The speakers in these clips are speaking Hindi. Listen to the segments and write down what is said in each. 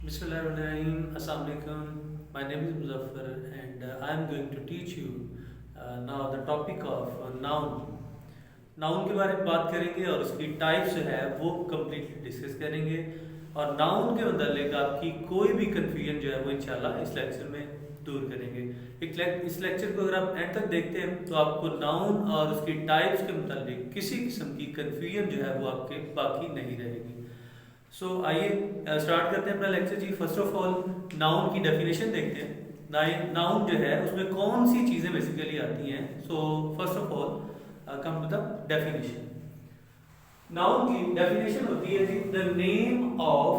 Bismillahirrahmanirrahim. Assalamu alaikum. My name is Muzaffar and I am going to teach you now the topic of noun. Noun के बारे में बात करेंगे और उसकी टाइप्स जो है वो कम्प्लीटली डिस्कस करेंगे और नाउन के मतलब आपकी कोई भी कंफ्यूजन जो है वो इंशाल्लाह इस लेक्चर में दूर करेंगे। इस लेक्चर को अगर आप एंड तक देखते हैं तो आपको नाउन और उसकी टाइप्स के मतलब किसी किस्म की कंफ्यूजन जो है वो आपके बाकी नहीं रहेगी। आइए स्टार्ट करते हैं अपना लेक्चर जी। फर्स्ट ऑफ ऑल नाउन की डेफिनेशन देखते हैं। नाउन जो है उसमें कौन सी चीज़ें बेसिकली आती हैं। First of all come to the definition. Noun की डेफिनेशन होती है the name of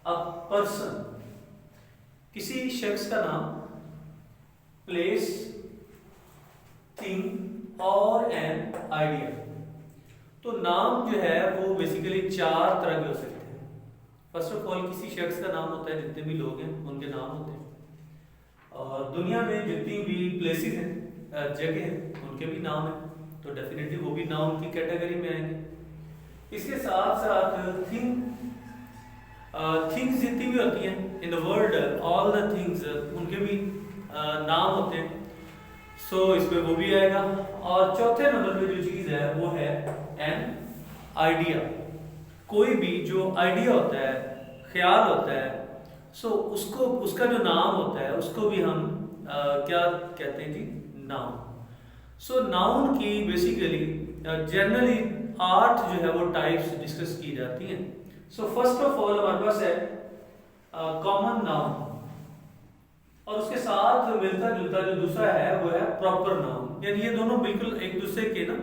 a person, किसी शख्स का नाम, प्लेस, थिंग और एन आइडिया। तो नाम जो है वो बेसिकली चार तरह के हो सकते हैं। फर्स्ट ऑफ ऑल किसी शख्स का नाम होता है, जितने भी लोग हैं उनके नाम होते हैं और दुनिया में जितनी भी प्लेसेस हैं, जगह हैं, उनके भी नाम हैं, तो डेफिनेटली वो भी नाउन की कैटेगरी में आएंगे। इसके साथ साथ थिंग्स जितनी भी होती हैं इन the world, all the things, उनके भी नाम होते हैं। इसमें वो भी आएगा। और चौथे नंबर पे जो चीज है वो है एन आइडिया। कोई भी जो आइडिया होता है, ख्याल होता है, उसका जो नाम होता है उसको भी हम क्या कहते हैं जी, नाउन। नाउन की बेसिकली जनरली 8 जो है वो टाइप्स डिस्कस की जाती हैं। फर्स्ट ऑफ ऑल हमारे पास है कॉमन नाउन और उसके साथ मिलता जुलता जो दूसरा है वो है प्रॉपर नाउन। यानी ये दोनों बिल्कुल एक दूसरे के ना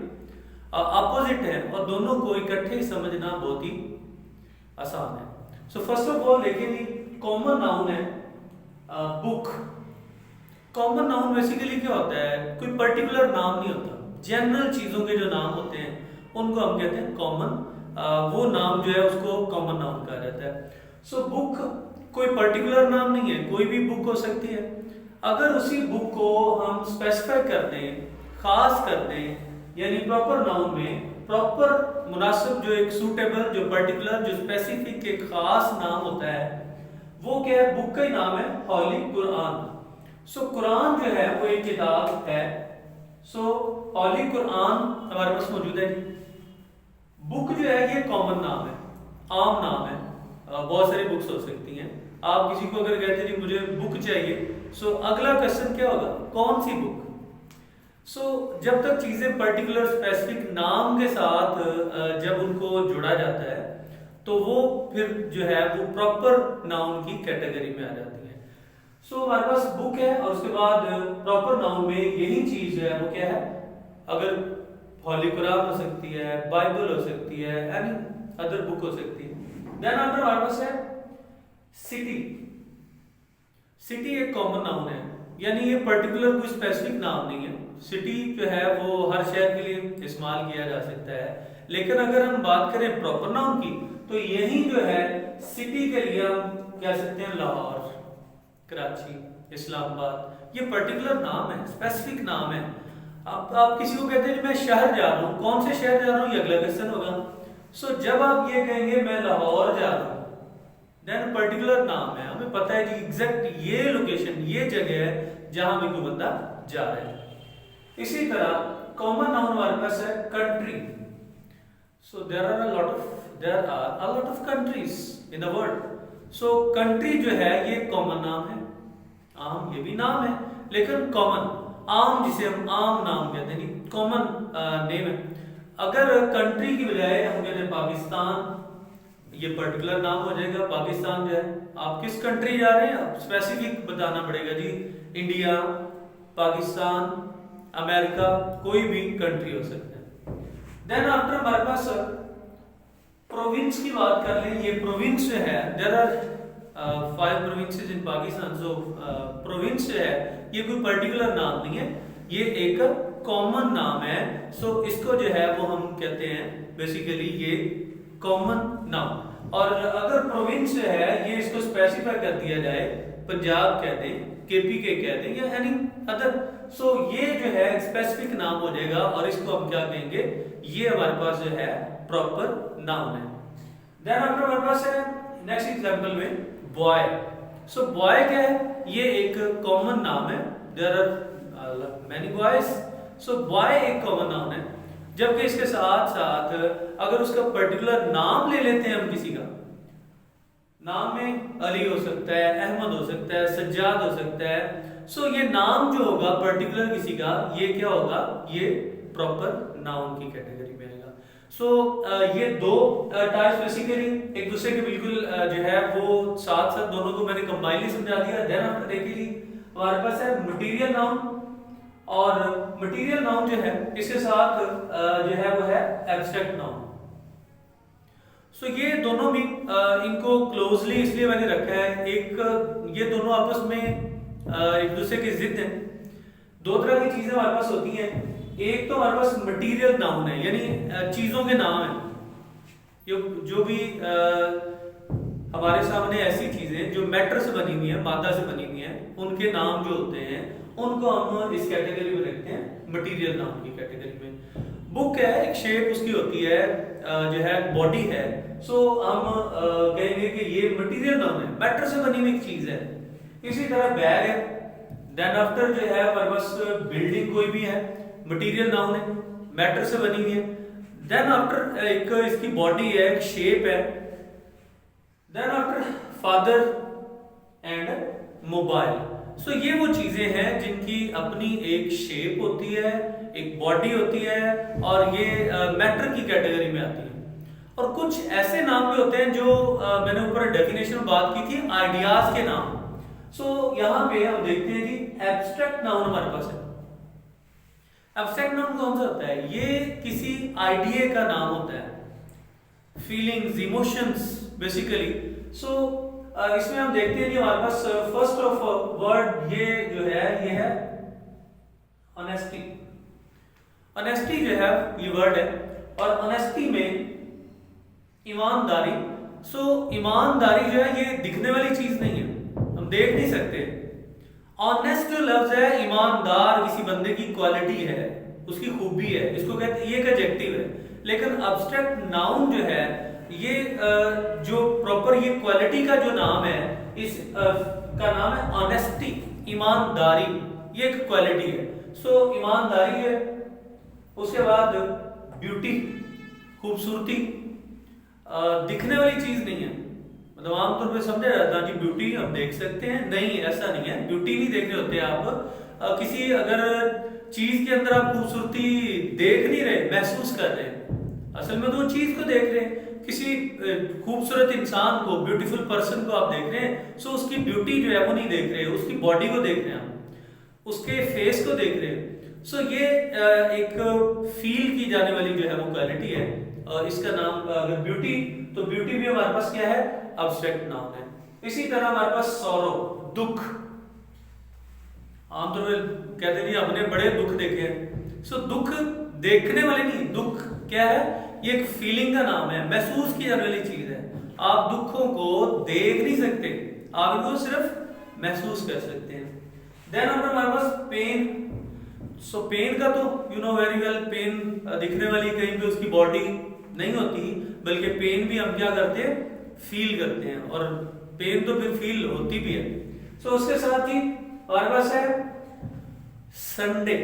अपोजिट है और दोनों को इकट्ठे ही समझना बहुत ही आसान है। फर्स्ट ऑफ ऑल देखिए, कॉमन नाउन है बुक। कॉमन नाउन बेसिकली क्या होता है, कोई पर्टिकुलर नाम नहीं होता, जनरल चीजों के जो नाम होते हैं उनको हम कहते हैं कॉमन। वो नाम जो है उसको कॉमन नाउन कहा जाता है। बुक कोई पर्टिकुलर नाम नहीं है, कोई भी बुक हो सकती है। अगर उसी बुक को हम स्पेसिफाई कर दें, खास कर दें, यानी प्रॉपर नाउन में प्रॉपर मुनासिब जो एक सूटेबल, जो पर्टिकुलर, जो स्पेसिफिक एक खास नाम होता है, वो क्या है, बुक का ही नाम है हॉली कुरान। कुरान जो है वो एक किताब है। हॉली कुरान हमारे पास मौजूद है। बुक जो है ये कॉमन नाम है, आम नाम है। बहुत सारी बुक्स हो सकती हैं। आप किसी को अगर कहते हैं जी मुझे बुक चाहिए, अगला क्वेश्चन क्या होगा, कौन सी बुक। जब तक चीजें पर्टिकुलर स्पेसिफिक नाम के साथ जब उनको जोड़ा जाता है तो वो फिर जो है वो प्रॉपर नाउन की कैटेगरी में आ जाती है। हमारे पास बुक है और उसके बाद प्रॉपर नाउन में यही चीज है वो क्या है, अगर हॉली कुरान हो सकती है, बाइबल हो सकती है, एनी अदर बुक हो सकती है। देन आफ्टर हमारे पास है सिटी। सिटी एक कॉमन नाउन है, यानी ये पर्टिकुलर कोई स्पेसिफिक नाम नहीं है। सिटी जो है वो हर शहर के लिए इस्तेमाल किया जा सकता है। लेकिन अगर हम बात करें प्रॉपर नाउन की तो यही जो है सिटी के लिए हम कह सकते हैं लाहौर, कराची, इस्लामाबाद। ये पर्टिकुलर नाम है, स्पेसिफिक नाम है। आप किसी को कहते हैं मैं शहर जा रहा हूँ, कौन से शहर जा रहा हूँ, ये अगला क्वेश्चन होगा। जब आप ये कहेंगे मैं लाहौर जा रहा हूँ, देन पर्टिकुलर नाम है, हमें पता है कि एग्जैक्ट ये लोकेशन, ये जगह है जहां भी कोई बंदा जा रहा है। इसी तरह कॉमन नाउन हमारे पास है country. There are a lot of countries in the world. Country जो है ये कॉमन नाम है, आम, ये भी नाम है लेकिन कॉमन, आम जिसे हम आम नाम कहते हैं, कॉमन नेम है। अगर कंट्री की बजाय हम कहते हैं पाकिस्तान, ये पर्टिकुलर नाम हो जाएगा। पाकिस्तान जो है, आप किस कंट्री जा रहे हैं, आप स्पेसिफिक बताना पड़ेगा जी, इंडिया, पाकिस्तान, अमेरिका, कोई भी कंट्री हो सकता है। देन आफ्टर हमारे पास प्रोविंस की बात कर लें। ये प्रोविंस जो है, there are 5 provinces in Pakistan. Province जो है ये कोई पर्टिकुलर नाम नहीं है, ये एक कॉमन नाम है। इसको जो है वो हम कहते हैं बेसिकली ये कॉमन नाउन। और अगर प्रोविंस जो है ये इसको स्पेसिफाई कर दिया जाए, पंजाब कह दें, केपी कह दें या एनी अदर, ये जो है स्पेसिफिक नाम हो जाएगा और इसको हम क्या कहेंगे, ये हमारे पास जो है प्रॉपर नाउन है। देन आफ्टर हमारे पास है नेक्स्ट एग्जांपल में बॉय। सो बॉय क्या है, ये एक कॉमन नाम है, there are many boys. So boy एक कॉमन नाउन है, जबकि इसके साथ साथ अगर उसका पर्टिकुलर नाम ले लेते हैं हम किसी का, नाम में अली हो सकता है, अहमद हो सकता है, सज्जाद हो सकता है। सो ये नाम जो होगा पर्टिकुलर किसी का, ये क्या होगा, ये प्रॉपर नाउन की कैटेगरी में आएगा। सो ये दो टाइप्स बेसिकली एक दूसरे के बिल्कुल जो है वो साथ साथ दोनों को मैंने कंबाइनली समझा दिया। देन आफ्टर देखिए हमारे पास है मटेरियल नाउन, और मटेरियल नाउन जो है इसके साथ जो है वो है एब्स्ट्रैक्ट नाउन। सो ये दोनों भी इनको क्लोजली इसलिए मैंने रखा है, एक ये दोनों आपस में एक दूसरे के जिद हैं। दो तरह की चीजें हमारे पास होती हैं, एक तो हमारे पास मटेरियल नाउन है, यानी चीजों के नाम है, जो भी हमारे सामने ऐसी चीजें जो मैटर से बनी हुई है, मादा से बनी हुई है, उनके नाम जो होते हैं उनको हम इस कैटेगरी में रखते हैं मटेरियल नाउन की कैटेगरी में। बुक है, एक शेप उसकी होती है, जो है बॉडी है। सो हम कहेंगे कि ये मटेरियल नाउन है, मैटर से बनी हुई चीज है। इसी तरह बैग है। देन आफ्टर जो है हमारे पास बिल्डिंग कोई भी है, मटेरियल नाउन है, मैटर से बनी हुई है। देन आफ्टर एक इसकी बॉडी है, एक शेप है। Then after father and mobile. So ये वो चीजें हैं जिनकी अपनी एक शेप होती है, एक बॉडी होती है, और ये मैटर की कैटेगरी में आती है। और कुछ ऐसे नाम भी होते हैं जो मैंने ऊपर डेफिनेशन में बात की थी, आइडियाज के नाम। सो यहाँ पे हम देखते हैं जी एब्स्ट्रैक्ट नाउन हमारे पास है। एब्स्ट्रैक्ट नाउन कौन सा होता है, ये किसी आइडिया का नाम होता है, फीलिंग्स, इमोशंस बेसिकली। सो इसमें हम देखते हैं कि हमारे पास फर्स्ट ऑफ वर्ड ये जो है ये है ऑनेस्टी। ऑनेस्टी जो है ये वर्ड है, और ऑनेस्टी में ईमानदारी। सो ईमानदारी जो है ये दिखने वाली चीज नहीं है, हम देख नहीं सकते। ऑनेस्ट जो लफ्ज है, ईमानदार किसी बंदे की क्वालिटी है, उसकी खूबी है, इसको कहते हैं, ये एक एडजेक्टिव है। लेकिन एब्स्ट्रैक्ट नाउन जो है ये जो प्रॉपर ये क्वालिटी का जो नाम है, इस का नाम है ऑनेस्टी, ईमानदारी, ये एक क्वालिटी है। सो ईमानदारी है। उसके बाद ब्यूटी, खूबसूरती, दिखने वाली चीज नहीं है, मतलब आमतौर पे समझा जाता है कि ब्यूटी हम देख सकते हैं, नहीं ऐसा नहीं है, ब्यूटी नहीं देख रहे होते आप। किसी अगर चीज के अंदर आप खूबसूरती देख नहीं रहे, महसूस कर रहे हैं, असल में तो वो चीज को देख रहे हैं। किसी खूबसूरत इंसान को, ब्यूटीफुल पर्सन को आप देख रहे हैं, सो उसकी ब्यूटी जो है वो नहीं देख रहे, उसकी बॉडी को देख रहे हैं आप, उसके फेस को देख रहे हैं। सो ये एक फील की जाने वाली जो है वो क्वालिटी है, और इसका नाम अगर ब्यूटी, तो ब्यूटी भी हमारे पास क्या है, एब्स्ट्रैक्ट नाउन है। इसी तरह हमारे पास सॉरो, दुख, आमतौर पर कहते हैं हमने बड़े दुख देखे हैं। सो दुख देखने वाले नहीं, दुख क्या है, ये एक फीलिंग का नाम है, महसूस की जाने वाली चीज है। आप दुखों को देख नहीं सकते, आप इनको सिर्फ महसूस कर सकते हैं। देन हमारे पास पेन। सो पेन का तो you know very well, pen दिखने वाली कहीं पे उसकी बॉडी नहीं होती, बल्कि पेन भी हम क्या करते हैं, फील करते हैं, और पेन तो फिर फील होती भी है। सो उसके साथ ही हमारे पास है संडे।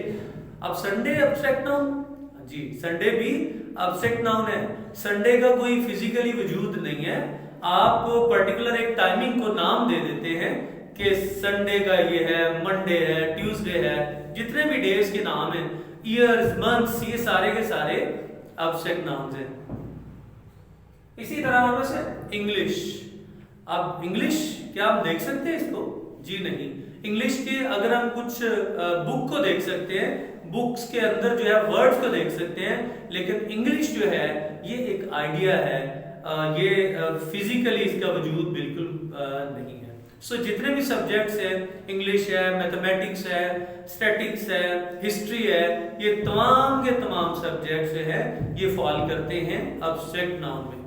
अब संडे एब्स्ट्रैक्ट नाउन, जी संडे भी एब्स्ट्रैक्ट नाउन है। संडे का कोई फिजिकली वजूद नहीं है, आप पर्टिकुलर एक टाइमिंग को नाम दे देते हैं कि संडे का ये है, मंडे है, ट्यूसडे है, जितने भी डेज के नाम हैं, ईयर्स, मंथ्स, ये सारे के सारे एब्स्ट्रैक्ट नाउन्स हैं। इसी तरह हमारे पास है इंग्लिश। अब इंग्लिश क्या हम देख सकते हैं इसको, जी नहीं। इंग्लिश के अगर हम कुछ बुक को देख सकते हैं, बुक्स के अंदर जो है वर्ड्स को देख सकते हैं, लेकिन इंग्लिश जो है ये एक आइडिया है, ये फिजिकली इसका वजूद बिल्कुल नहीं है। सो जितने भी सब्जेक्ट्स हैं, इंग्लिश है, मैथमेटिक्स है, स्टैटिक्स है, हिस्ट्री है, ये तमाम के तमाम सब्जेक्ट्स जो है ये फॉल करते हैं एब्स्ट्रैक्ट नाउन में।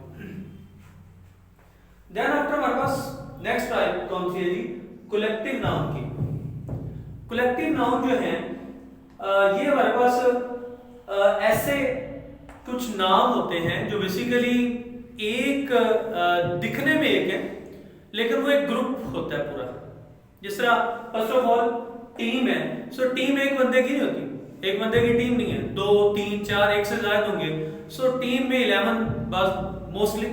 देन आफ्टर हमारे पास नेक्स्ट टाइप कौन सी है जी, कलेक्टिव नाउन की। कलेक्टिव नाउन जो है ये हमारे पास ऐसे कुछ नाम होते हैं जो बेसिकली एक दिखने में एक है लेकिन वो एक ग्रुप होता है पूरा। जिस तरह फर्स्ट ऑफ ऑल टीम है, सो टीम एक बंदे की नहीं होती, एक बंदे की टीम नहीं है, 2 3 4 एक से ज्यादा होंगे। सो टीम में 11 बस मोस्टली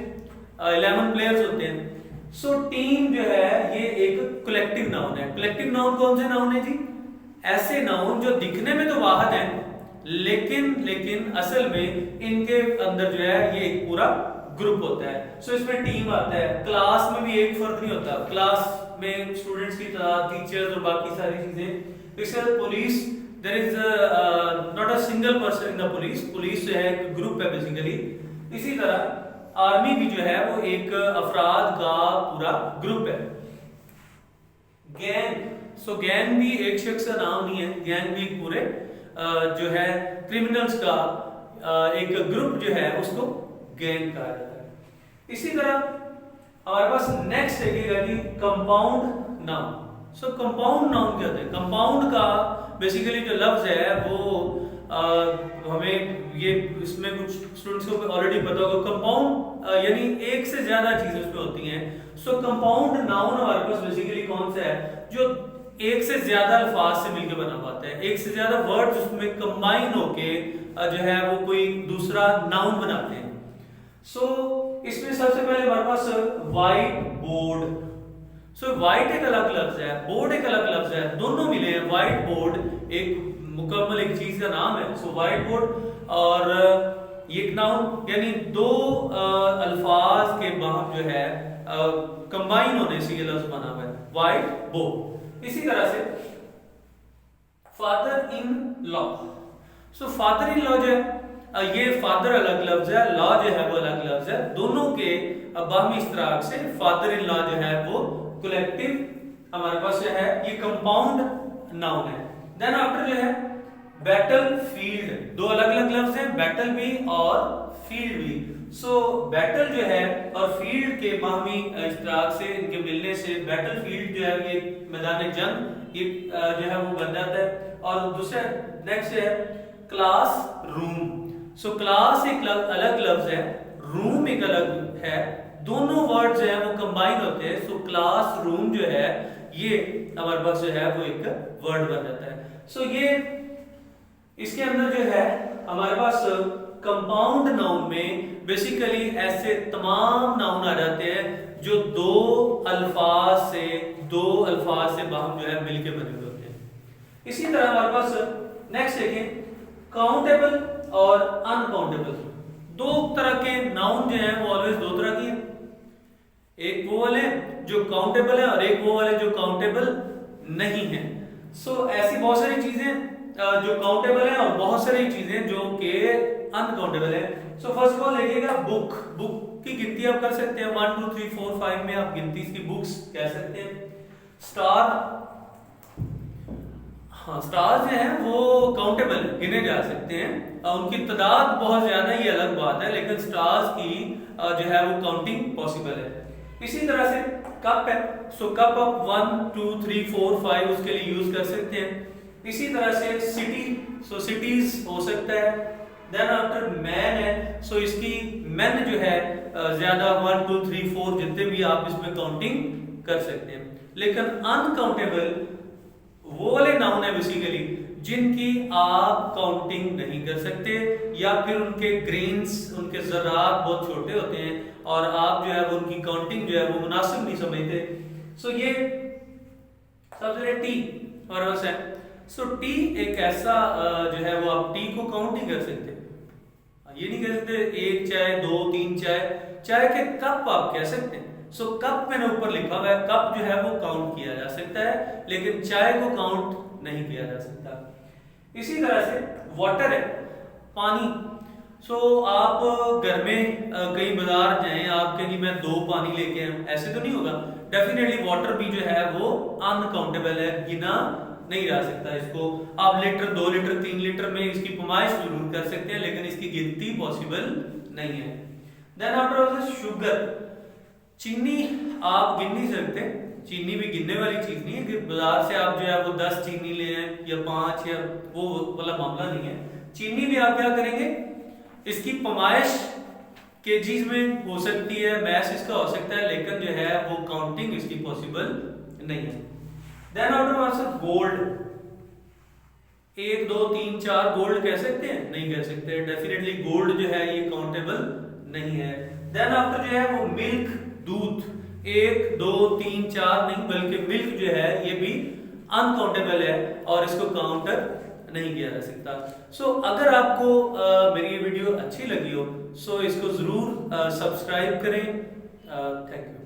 11 प्लेयर्स होते हैं। सो टीम जो है ये एक कलेक्टिव नाउन है। कलेक्टिव नाउन कौन से नाउन है जी? ऐसे नाउन जो दिखने में तो वाहिद है लेकिन असल में इनके अंदर जो है ये एक पूरा ग्रुप होता है। सो इसमें टीम आता है। क्लास में भी एक फर्क नहीं होता, क्लास में स्टूडेंट्स की तादाद, टीचर्स और बाकी सारी चीजें। इसके police, there is not a single person in the police, police जो है एक ग्रुप है बेसिकली। इसी तरह आर्मी भी जो है वो एक अफराद का पूरा ग्रुप है। गैंग, सो गैंग भी एक शख्स का नाम नहीं है, गैंग भी पूरे जो है क्रिमिनल्स का एक ग्रुप जो है उसको गैंग कहा जाता है। इसी तरह हमारे पास नेक्स्ट है कि कंपाउंड नाउन। सो कंपाउंड नाउन क्या होता है? कंपाउंड का बेसिकली जो लफ्ज है वो हमें ये इसमें कुछ स्टूडेंट्स को ऑलरेडी पता होगा। कंपाउंड यानी एक से ज्यादा चीजें उसमें होती हैं। सो कंपाउंड नाउन हमारे पास बेसिकली कौन सा है? जो एक से ज्यादा अल्फाज से मिलकर बना पाता है, एक से ज्यादा वर्ड्स उसमें कंबाइन होके जो है वो कोई दूसरा नाउन बनाते हैं। सो इसमें सबसे पहले हमारे पास व्हाइट बोर्ड। सो व्हाइट एक अलग लफ्ज है, बोर्ड एक अलग लफ्ज है, दोनों मिले हैं। व्हाइट बोर्ड एक मुकम्मल एक चीज का नाम है। सो व्हाइट बोर्ड और ये नाउन यानी दो अल्फाज के बाद जो है कंबाइन होने से ये लफ्ज बना हुआ है, व्हाइट बोर्ड। इसी तरह से father in law. So father in law जो है ये फादर अलग लफ्ज है, लॉ जो है वो अलग लफ्ज है। दोनों के बाहमी इश्तराक से फादर इन लॉ जो है वो कलेक्टिव हमारे पास जो है ये कंपाउंड नाउन है। देन आफ्टर जो है बैटल फील्ड, दो अलग अलग लफ्ज हैं, बैटल भी और फील्ड भी। सो बैटल जो है और फील्ड के बाहमी इश्तराक से, इनके मिलने से बैटल फील्ड जो है ये मैदान जंग ये जो है वो बन जाता है। और दूसरा नेक्स्ट है क्लास रूम। सो क्लास एक अलग लफ्ज है, रूम एक अलग है, दोनों वर्ड जो है वो कंबाइन होते हैं। सो क्लास रूम जो है ये हमारे पास जो है वो एक वर्ड बन जाता है। सो ये इसके अंदर जो है हमारे पास कंपाउंड नाउन में बेसिकली ऐसे तमाम नाउन आ जाते हैं जो दो अल्फाज से बाहम जो है मिलके बने हुए होते हैं। इसी तरह हमारे पास नेक्स्ट है काउंटेबल और अनकाउंटेबल। दो तरह के नाउन जो हैं वो ऑलवेज दो तरह की हैं, एक वो वाले जो काउंटेबल है और एक वो वाले जो काउंटेबल नहीं है। सो ऐसी बहुत सारी चीजें जो काउंटेबल है और बहुत सारी चीजें जो कि अनकाउंटेबल है। सो फर्स्ट ऑफ ऑल देखिएगा बुक, बुक की गिनती आप कर सकते हैं 1 2 3 4 5 में आप गिनती इसकी बुक्स कह सकते हैं। स्टार, हाँ स्टार जो है वो काउंटेबल गिने जा सकते हैं, उनकी तादाद बहुत ज्यादा ये अलग बात है, लेकिन स्टार्स की जो है वो काउंटिंग पॉसिबल है। इसी तरह से कप है, सो कप आप 1 2 3 4 5 उसके लिए यूज कर सकते हैं। इसी तरह से सिटी, सो सिटीज हो सकता है। देन आफ्टर मैन है, सो इसकी मैन जो है ज्यादा 1 2 3 4 जितने भी आप इसमें काउंटिंग कर सकते हैं। लेकिन अनकाउंटेबल वो वाले नाउन है बेसिकली जिनकी आप काउंटिंग नहीं कर सकते, या फिर उनके ग्रेन्स, उनके ज़रात बहुत छोटे होते हैं और आप जो है वो उनकी काउंटिंग जो है वो मुनासिब नहीं समझते। सो ये सबसे टी हमारे पास है। सो टी एक ऐसा जो है वो आप टी को काउंट नहीं कर सकते, ये नहीं कह सकते एक चाय 2 3 चाय, चाय के कप आप कह सकते हैं। सो कप मैंने ऊपर लिखा हुआ है, कप जो है वो काउंट किया जा सकता है लेकिन चाय को काउंट नहीं किया जा सकता। इसी तरह से वाटर है, पानी। सो आप घर में कहीं बाजार जाएं, आप कहें मैं 2 पानी लेके आऊं, ऐसे तो नहीं होगा। डेफिनेटली वाटर भी जो है वो अनकाउंटेबल है, गिना नहीं जा सकता। इसको आप लीटर 2 लीटर 3 लीटर में इसकी पैमाइश जरूर कर सकते हैं लेकिन इसकी गिनती पॉसिबल नहीं है। देन आफ्टर शुगर, चीनी आप गिन नहीं सकते, चीनी भी गिनने वाली चीज नहीं है कि बाजार से आप जो है वो 10 चीनी ले आए या 5 या वो वाला मामला नहीं है। चीनी भी आप क्या करेंगे, इसकी पैमाइश केजीज में हो सकती है, मैस इसका हो सकता है, लेकिन जो है वो काउंटिंग इसकी पॉसिबल नहीं है। Then order answer gold, 1 2 3 4 gold कह सकते हैं? नहीं कह सकते, डेफिनेटली गोल्ड जो है ये काउंटेबल नहीं है। देन आफ्टर जो है वो मिल्क, दूध, 1 2 3 4 नहीं, बल्कि मिल्क जो है ये भी अनकाउंटेबल है और इसको काउंटर नहीं किया जा सकता। सो अगर आपको मेरी ये वीडियो अच्छी लगी हो, सो इसको जरूर सब्सक्राइब करें। Thank you.